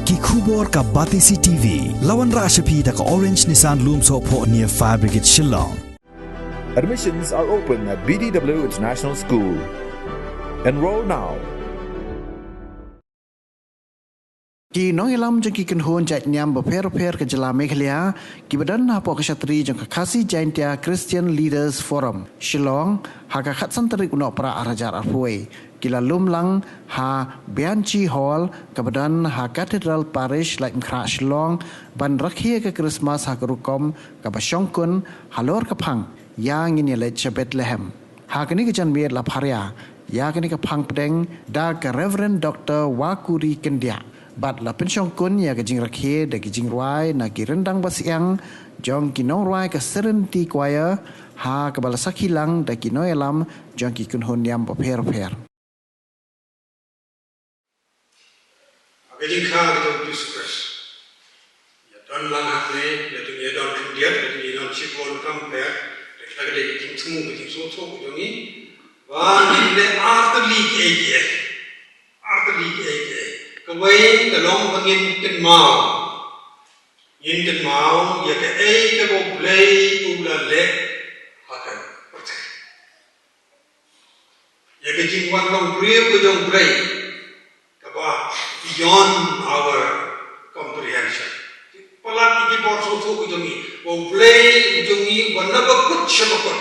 Ki khubor ka Batisi TV. Lawan Rashapi da ka Orange Nissan Lumso po near Fire Brigade Shillong. Admissions are open at BDW International School. Enroll now. Ki nongilam jeng ki kenhon jat nyam beper-per ke jela Meghalaya ki badan hapo kesatri jeng Khasi Jaintia Christian Leaders Forum Shillong ha ka khat santarik unok pra arajar arpuai kila lumlang ha Bianchi Hall ke badan ha Cathedral Parish like Mkra Shillong ban rakhia ke Christmas ha ke rukom ke ba Shongkun halor ke phang yang ini le Bethlehem ha kini ke jan mir la pharia ya kini ke phang pedeng da ke Reverend Dr. Wakuri Kendia bat la Shongkun ya ke Jingrakhe da ke Jingrai na ki rendang basiang jong ki nongrai ke Serenity Choir ha ke bala sakilang da ki noelam jong ki kunhon yam per. Agajing kha ke Jesus Christ. Ya don lang hakle ya tu ya don kundiat ya tu don chikon compare da kita ke jing tmu ke jing so so ko ni wa ni le artli ke Kawai kalong pangin ken mau ya ke ke go play ula le hakan ya ke jingwan long priyo ko jong play kaba beyond our comprehension palat iki bor so ko jongi go play jongi wanna ba kut shabakot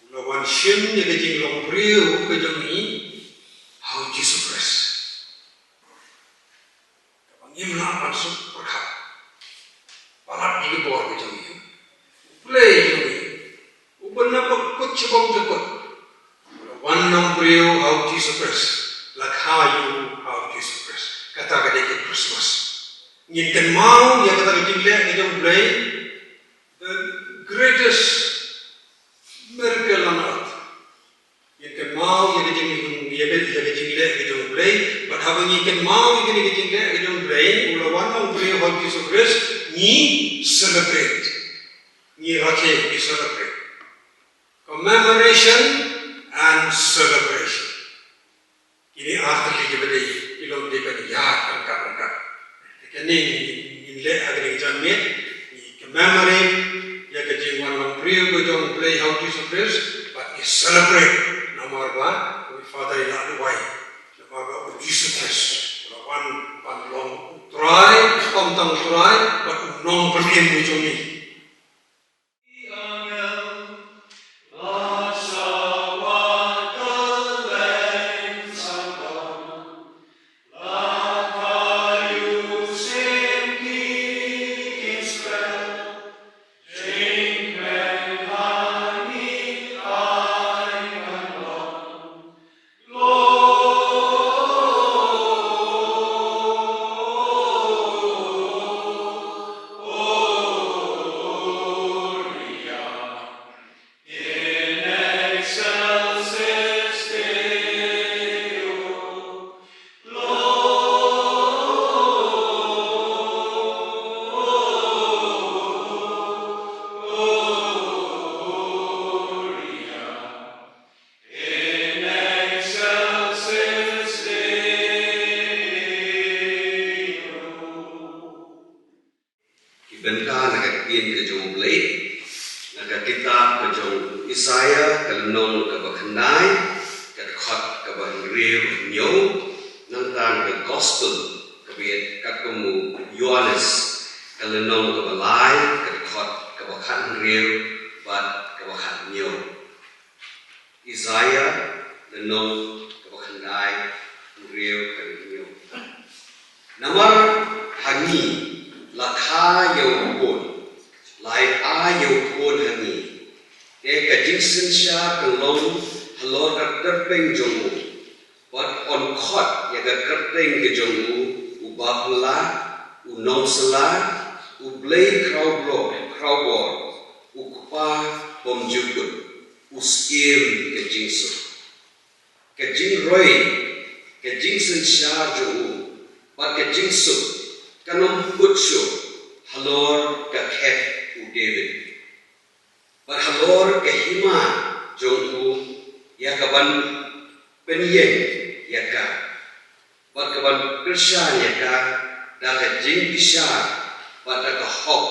ula wan shin ya ke jing long priyo ko jongi how Jesus Christ Imna masuk perkah, palat ini bor macam ini, play ini, uban apa kut cebong cekut, one number how Jesus Christ, like how Jesus Christ, kata kata Christmas, ingin mau yang kata kita lihat ini jom play, the greatest miracle on earth, ingin mau yang kita lihat ini jom play, but having ingin mau yang kita lihat ini jom play, ula one pray about Jesus Christ, ni celebrate, ni rakhe ni celebrate, commemoration and celebration. Ini arti kita ilmu kita angkat. Ini le agak jamnya, ni commemorate, ya kerja one pray about play how Jesus Christ, but ni celebrate. Nama apa? Father ilah luai, nama apa? Jesus Christ. One long try, but non pergi mujuni. Benta nak kian ke jong play, nak kita ke jong Isaiah ke nong ke bakhandai, ke khot ke bahriu nyo, nang tan ke gospel ke biat kakamu Yohanes ke nong ke balai, ke khot ke bakhandriu bat ke bakhand nyo. Isaiah ke nong ke bakhandai, riu ke nyo. Namar hangi lakha yau pun, lai a yau pun hani. Eka jingsen sya kelong halor terpeng jongu. But on kot ya terpeng ke jongu, ubahla, unongsela, ublay crowbor, ukpa pomjukut, uskir ke jingsu. Ke jingroi, ke jingsen sya jongu, but ke jingsu. Kanong kutsu halor ka khet u David. But halor ka hima jong u ya ka ban penyen ya ka. Wat kaban Krisya ya ka daga jing bisa wat daga hop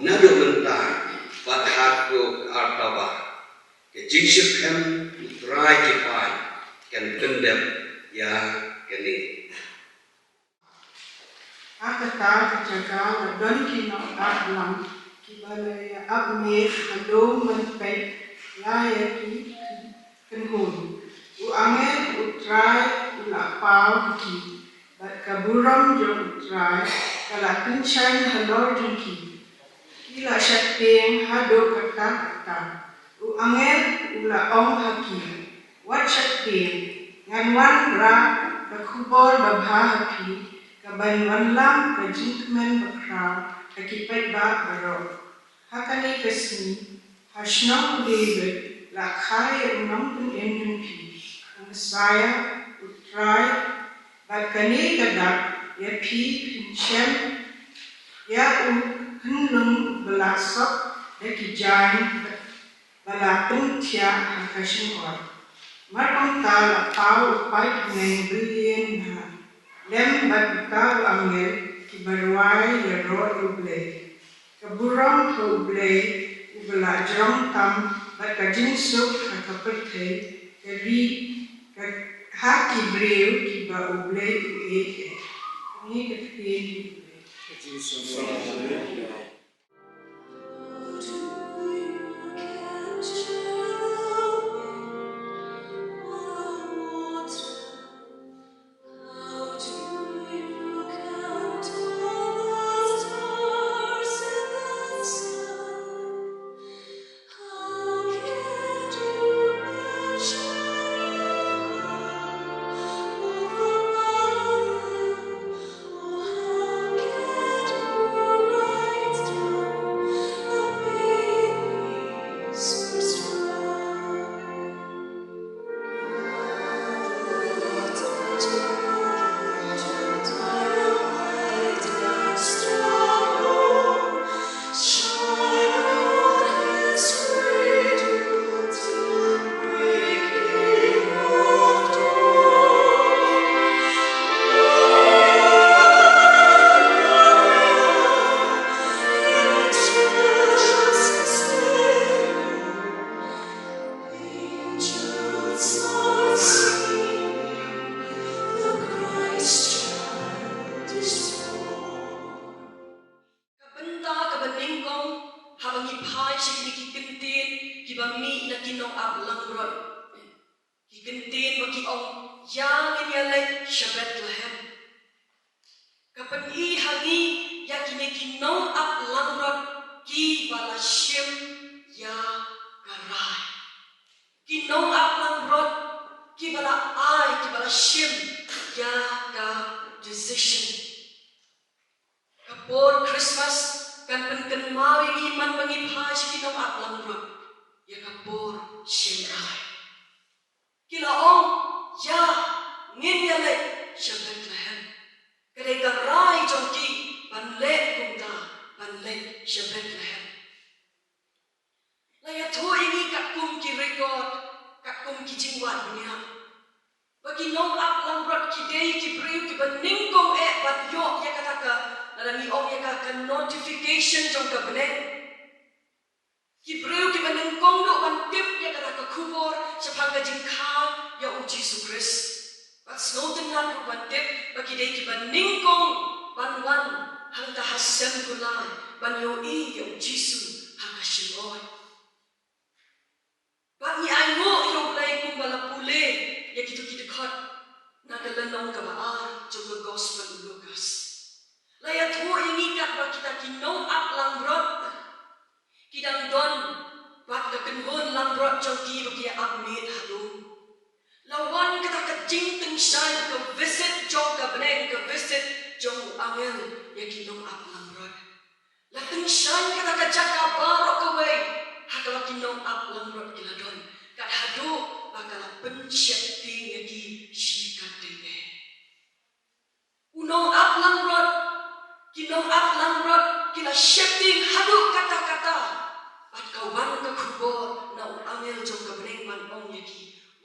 nado mentah wat hako artaba ke jing shipem utrai ke pai kan kendem ya kini. Akata kejaga dan kino ablang kibalaya abne ado menpek layaki kenhun u angin utrai ula pau ki bat kaburam jong utrai kala kencang halor jengki kila syakting hado kata u angin ula ong haki wat syakting nganwan ra bakubor babha haki kaban wanlam ka jinkmen bakra kakipat ba baro hakani kasni hasnam David la khai unam pun enjunki ang saya utrai bakani kadak ya pi pinchem ya henlung belasok da kijain balapun tia hakashin or markong ta la pau upai ngai billion ha lem bat angel kibarwai ya ro uble kaburam ho uble ubla jong tam bat kajin suk hakapete kari ha kibreu kiba uble ueke ni ketien uble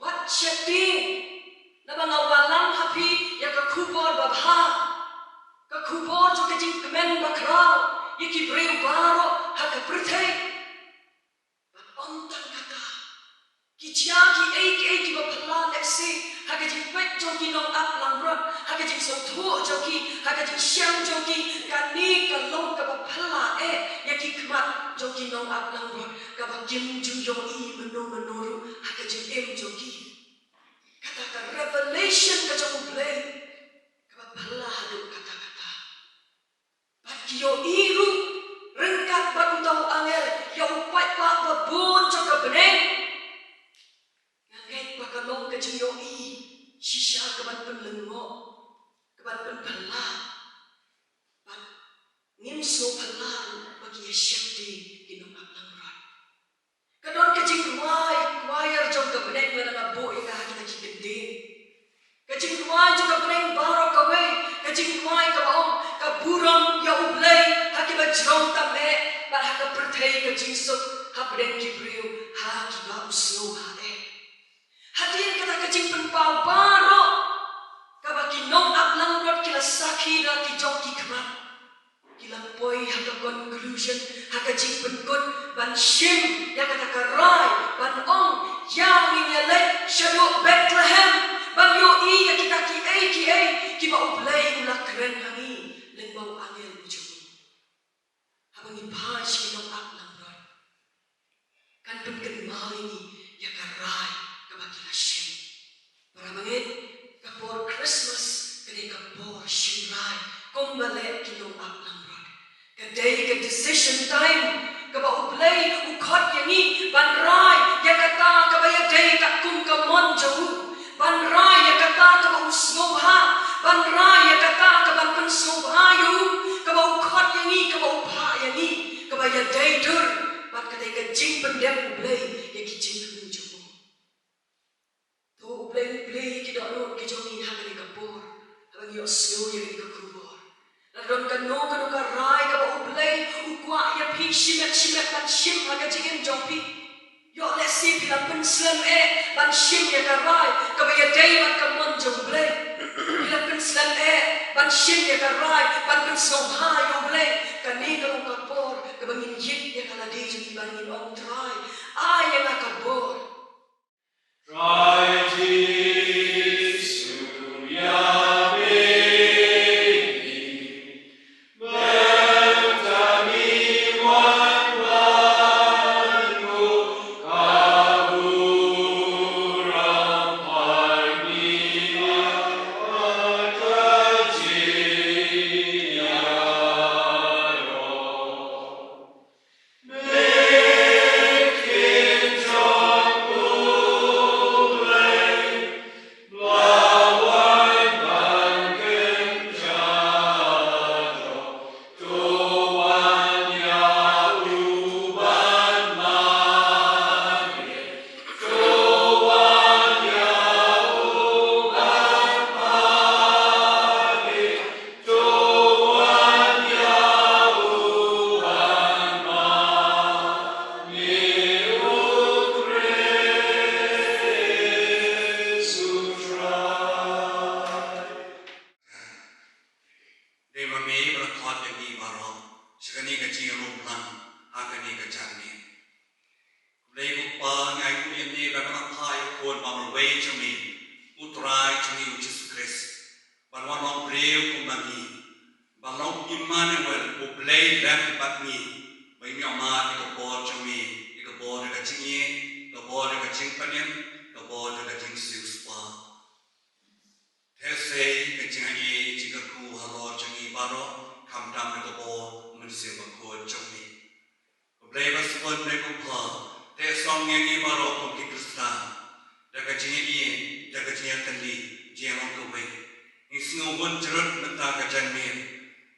What shifting? Nabang awalang happy ya ka kubo yaki breu baro haka pertai ontan kata kijia ki ba phala leksi haka jing pek joki nong up langrot haka jing so tho joki haka jing siang joki kani ka long ka ba phala yaki kmat joki nong up langrot ka ba kim ju yo I menoru haka jing em joki kata ka revelation ka jong play ka ba phala hadu kata bat yo iru rengkat ba utau angel ya upai pa ba bun jo ka beneng ngai pa ka long ka jing yo I shisha ka ban pen lengo ka ban pen phala bat ngim so phala bagi shakti kinong aplang rat kadon ka jing choir jong ka beneng na na bo ina kita jikende ka jing jong ka beneng baro ka we ka jing ka om ka buram ya ublay haki ba jrong ta me ba haka perthai ka jing so hapden ki priu ha ki ba uslo ha hadir kata ka jing pen pau baro ka ba ki nong aplang rat kila sakira ki jong ki kmat kila poi haka conclusion haka jing pen kot ban shim ya kata ka rai ban ong yang ni le shadow Bethlehem ban yo I ya kita ki ba ublay ula kren hangi leng bau angel ujung habang ibhaj ki nong aplang rat kan pen ken mau ini ya ka rai ka ba kila shim para mangit ka por Christmas kani ka por shim rai kumbale ki nong aplang rat ka day ka decision time ka ba ublay ukot yani ban rai ya kata ka ba ya day ka kum ka mon jau ban rai ya kata ka ba usnobha ban rai ya kata ka ban pen snobha yu ka ba ukot yani ka ba upha yani ka ba ya day dur bat ka day ka jing pen dem ublay ya ki jing pen jau to ublay ki do no ki jongi ha ka ka por habang yo snow ya ka kubor ladon ka no ka rai ka ba ublay ukwa ya pi shimet ban shim ha ka jing jopi yo let's see bila pen slam ban shim ya ka rai ka ba ya day mat ka mon jo ublay bila pen slam ban shim ya ka rai ban pen so ha yo ublay ka ni ka ka por ka ba ngin yit ya ka la di ji ban ngin on try ya ka por try Jesus ya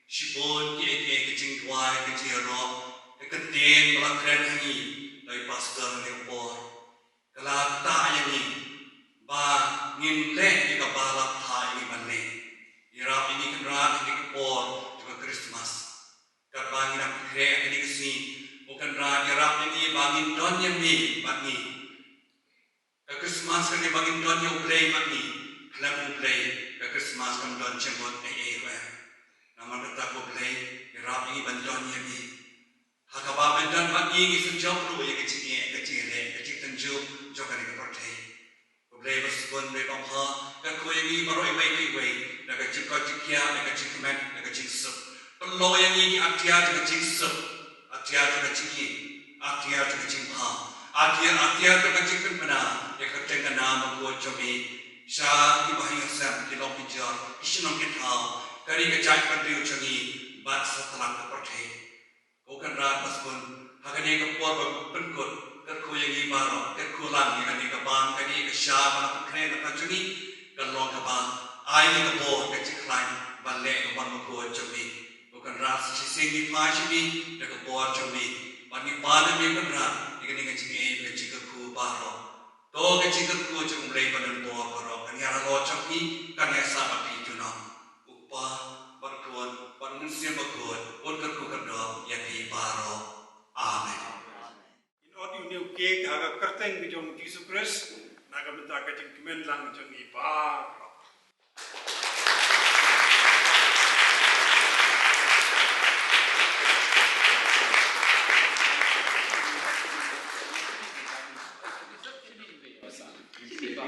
Shibon ki ke jing twai ke jero ke den melakren hangi dari pastor ne por kala ta yani ba ngin le ki ka balap tha ini banne ira ini kan ra ni ke por juga Christmas ka bangin am kre ini ke si bukan ra ira ini bangin don yemi bangi ka Christmas kan bangin don yo play bangi klam play ka Christmas kan don chemot e e Naman kata ko play, irap ini bantuan niya ini sejauh dulu yang kecil tenju jokan yang berarti. Boleh bersusun boleh bangsa kan kau yang ini baru ibai, nak kecil kau cikia, nak kecil kemen, nak kecil sup. Kalau yang ini artiah nak kecil sup, artiah nak kecil, artiah nak kecil ha, artiah nak kecil pembina, yang kecil nama kau cumi. Syah ibahi asam di lom pijar, Shillong kitau, kari kecai pandai ucangi, bat setelah kepercay. Kau kan rat paspun, hakani kepor penkut, kerku yang ibaro, kerku lang yang ani keban, kani kesyah mana pekene kepacungi, kalong kebang, aini kepor keciklain, balik keban mukul cumi. Kau kan rat sising di pajimi, dak kepor cumi, bani pada mi kan rat, ikani kecimi kecikku baro. Kau kecikku cuma mulai badan bor baro. Yang lo cakap kan yang sama di junam, upah berkuat, bermusim berkuat, berkerku kedua yang di baro. Amen. In order to get aga kerteng ke jong Jesus Christ, naga bentar ke jeng kemen lang jong i baro.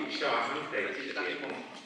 Insya Allah,